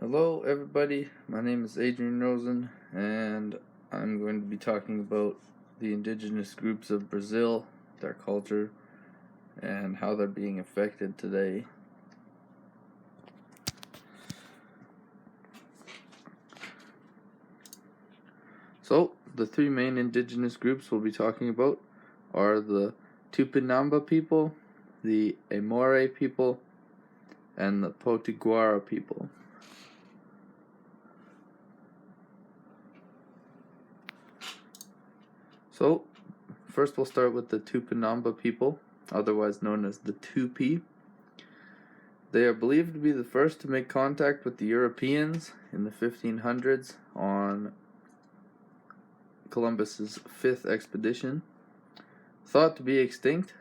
Hello, everybody. My name is Adrian Rozon, and I'm going to be talking about the indigenous groups of Brazil, their culture, and how they're being affected today. So, the three main indigenous groups we'll be talking about are the Tupinamba people, the Amore people, and the Potiguara people. So, first we'll start with the Tupinamba people, otherwise known as the Tupi. They are believed to be the first to make contact with the Europeans in the 1500s on Columbus's fifth expedition. Thought to be extinct,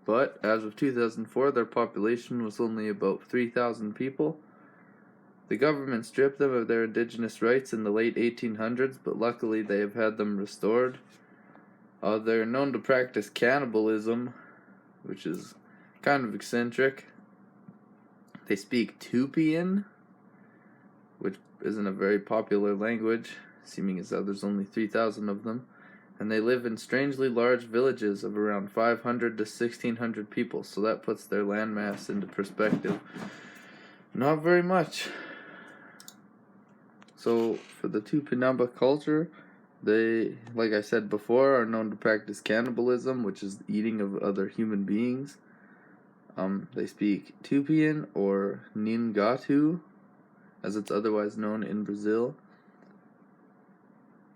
but as of 2004 their population was only about 3,000 people. The government stripped them of their indigenous rights in the late 1800s, but luckily they have had them restored. They're known to practice cannibalism, which is kind of eccentric. They speak Tupian, which isn't a very popular language, seeming as though there's only 3,000 of them, and they live in strangely large villages of around 500 to 1,600 people, so that puts their landmass into perspective. Not very much. So, for the Tupinamba culture, they, like I said before, are known to practice cannibalism, which is the eating of other human beings. They speak Tupian or Ningatu, as it's otherwise known in Brazil.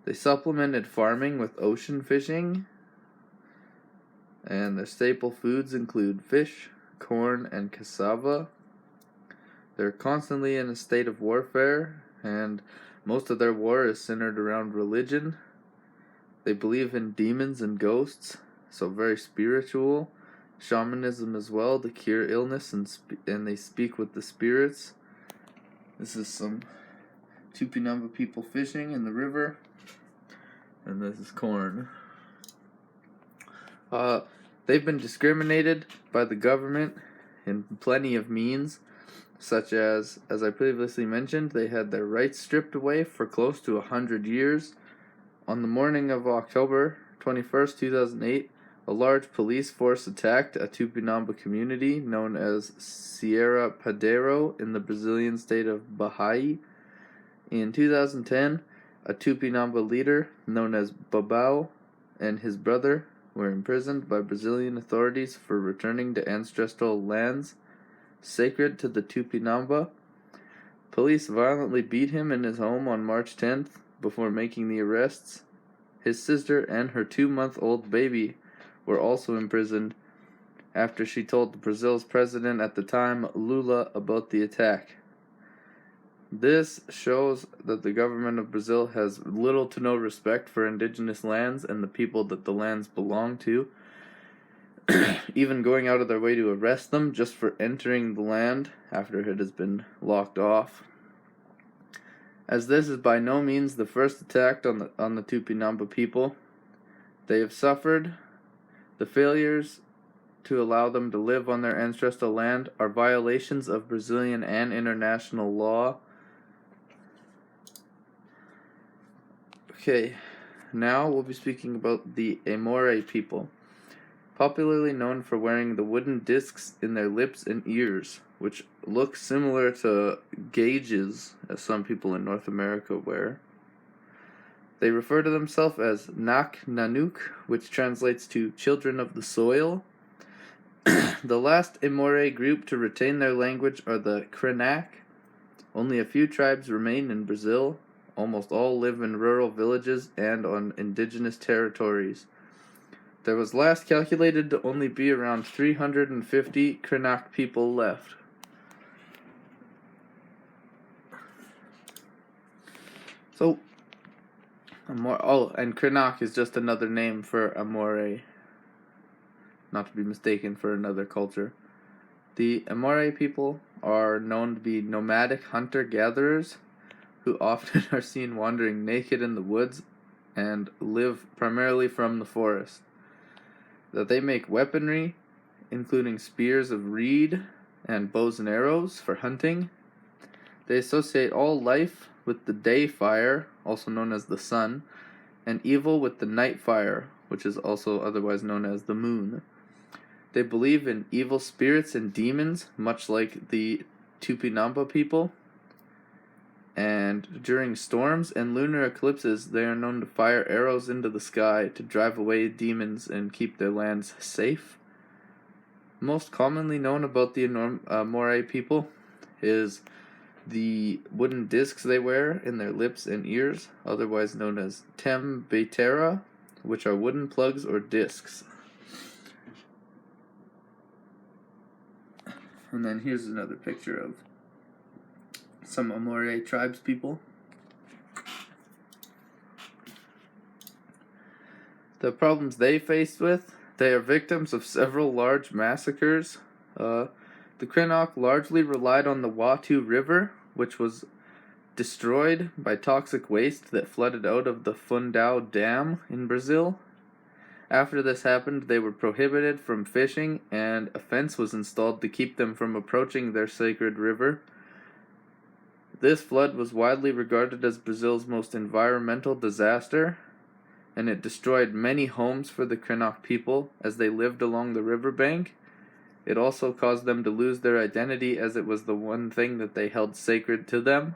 They supplemented farming with ocean fishing, and their staple foods include fish, corn, and cassava. They're constantly in a state of warfare, and most of their war is centered around religion. They believe in demons and ghosts, so very spiritual. Shamanism as well, to cure illness, and they speak with the spirits. This is some Tupinamba people fishing in the river, and this is corn. They've been discriminated by the government in plenty of means, such as I previously mentioned, they had their rights stripped away for close to 100 years. On the morning of October 21st, 2008, a large police force attacked a Tupinamba community known as Sierra Padero in the Brazilian state of Bahia. In 2010, a Tupinamba leader known as Babao and his brother were imprisoned by Brazilian authorities for returning to ancestral lands sacred to the Tupinamba. Police violently beat him in his home on March 10th before making the arrests. His sister and her 2-month-old baby were also imprisoned after she told Brazil's president at the time, Lula, about the attack. This shows that the government of Brazil has little to no respect for indigenous lands and the people that the lands belong to, even going out of their way to arrest them just for entering the land after it has been locked off. As this is by no means the first attack on the Tupinamba people, they have suffered. The failures to allow them to live on their ancestral land are violations of Brazilian and international law. Okay, now we'll be speaking about the Amore people, popularly known for wearing the wooden discs in their lips and ears, which look similar to gauges as some people in North America wear. They refer to themselves as Nak Nanuk, which translates to children of the soil. The last Amore group to retain their language are the Krenak. Only a few tribes remain in Brazil. Almost all live in rural villages and on indigenous territories. There was last calculated to only be around 350 Krenak people left. So, and Krenak is just another name for Amore, not to be mistaken for another culture. The Amore people are known to be nomadic hunter-gatherers who often are seen wandering naked in the woods and live primarily from the forest. That they make weaponry, including spears of reed and bows and arrows for hunting. They associate all life with the day fire, also known as the sun, and evil with the night fire, which is also otherwise known as the moon. They believe in evil spirits and demons, much like the Tupinamba people. And during storms and lunar eclipses, they are known to fire arrows into the sky to drive away demons and keep their lands safe. Most commonly known about the Moray people is the wooden discs they wear in their lips and ears, otherwise known as tembetera, which are wooden plugs or discs. And then here's another picture of some Amore tribes people. The problems they faced with: they are victims of several large massacres. The Krenak largely relied on the Watu River, which was destroyed by toxic waste that flooded out of the Fundão Dam in Brazil. After this happened, they were prohibited from fishing, and a fence was installed to keep them from approaching their sacred river. This flood was widely regarded as Brazil's most environmental disaster, and it destroyed many homes for the Krenak people as they lived along the riverbank. It also caused them to lose their identity, as it was the one thing that they held sacred to them.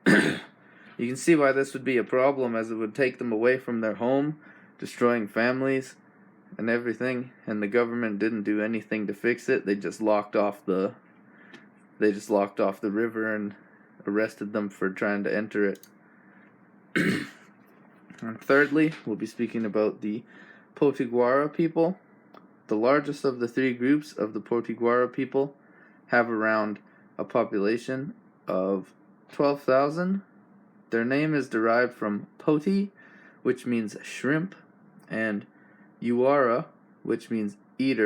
You can see why this would be a problem, as it would take them away from their home, destroying families and everything, and the government didn't do anything to fix it. They just locked off the river and arrested them for trying to enter it. And thirdly, we'll be speaking about the Potiguara people. The largest of the three groups of the Potiguara people have around a population of 12,000. Their name is derived from poti, which means shrimp, and uara, which means eater.